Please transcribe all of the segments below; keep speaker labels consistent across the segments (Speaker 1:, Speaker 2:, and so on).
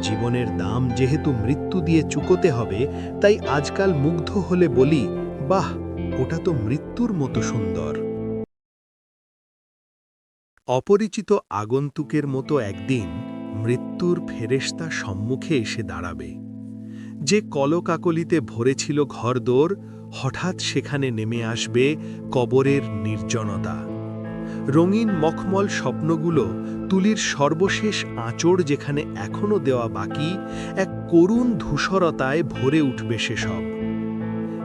Speaker 1: জীবনের দাম যেহেতু মৃত্যু দিয়ে চুকোতে হবে, তাই আজকাল মুগ্ধ হলে বলি, বাহ, ওটা তো মৃত্যুর মতো সুন্দর। অপরিচিত আগন্তুকের মতো একদিন মৃত্যুর ফেরেশতা সম্মুখে এসে দাঁড়াবে। যে কলকাকলিতে ভরেছিল ঘরদোর, হঠাৎ সেখানে নেমে আসবে কবরের নির্জনতা। রঙিন মখমল স্বপ্নগুলো, তুলির সর্বশেষ আঁচড় যেখানে এখনো দেওয়া বাকি, এক করুণ ধূসরতায় ভরে উঠবে সেসব।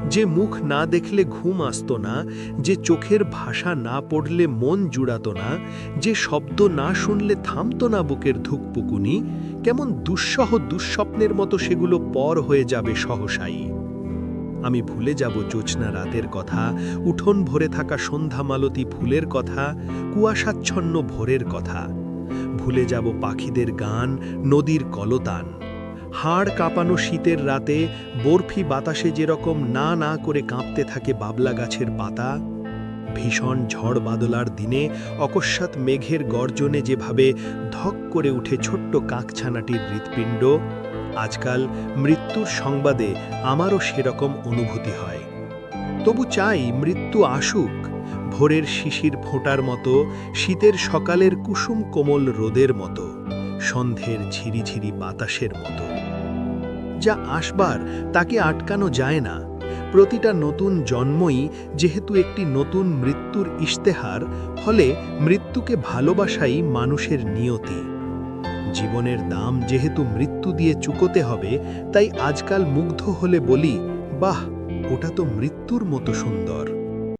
Speaker 1: যে মুখ না দেখলে ঘুম আসত না, যে চোখের ভাষা না পড়লে মন জুড়াত না, যে শব্দ না শুনলে থামত না বুকের ধুকপুকুনি, কেমন দুঃসহ দুঃস্বপ্নের মতো সেগুলো পর হয়ে যাবে সহসাই। আমি ভুলে যাব জ্যোৎস্না রাতের কথা, উঠোন ভরে থাকা সন্ধ্যামালতী ফুলের কথা, কুয়াশাচ্ছন্ন ভোরের কথা। ভুলে যাব পাখিদের গান, নদীর কলতান। হাড় কাঁপানো শীতের রাতে বরফি বাতাসে যেরকম না না করে কাঁপতে থাকে বাবলা গাছের পাতা, ভীষণ ঝড় বাদলার দিনে অকস্মাৎ মেঘের গর্জনে যেভাবে ধক করে উঠে ছোট্ট কাকছানাটির হৃৎপিণ্ড, আজকাল মৃত্যুর সংবাদে আমারও সেরকম অনুভূতি হয়। তবু চাই মৃত্যু আসুক, ভোরের শিশির ফোঁটার মতো, শীতের সকালের কুসুম কোমল রোদের মতো, সন্ধ্যের ঝিরিঝিরি বাতাসের মতো। যা আসবার তাকে আটকানো যায় না। প্রতিটা নতুন জন্মই যেহেতু একটি নতুন মৃত্যুর ইশতেহার, ফলে মৃত্যুকে ভালোবাসাই মানুষের নিয়তি। জীবনের দাম যেহেতু মৃত্যু দিয়ে চুকোতে হবে, তাই আজকাল মুগ্ধ হলে বলি, বাহ, ওটা তো মৃত্যুর মতো সুন্দর।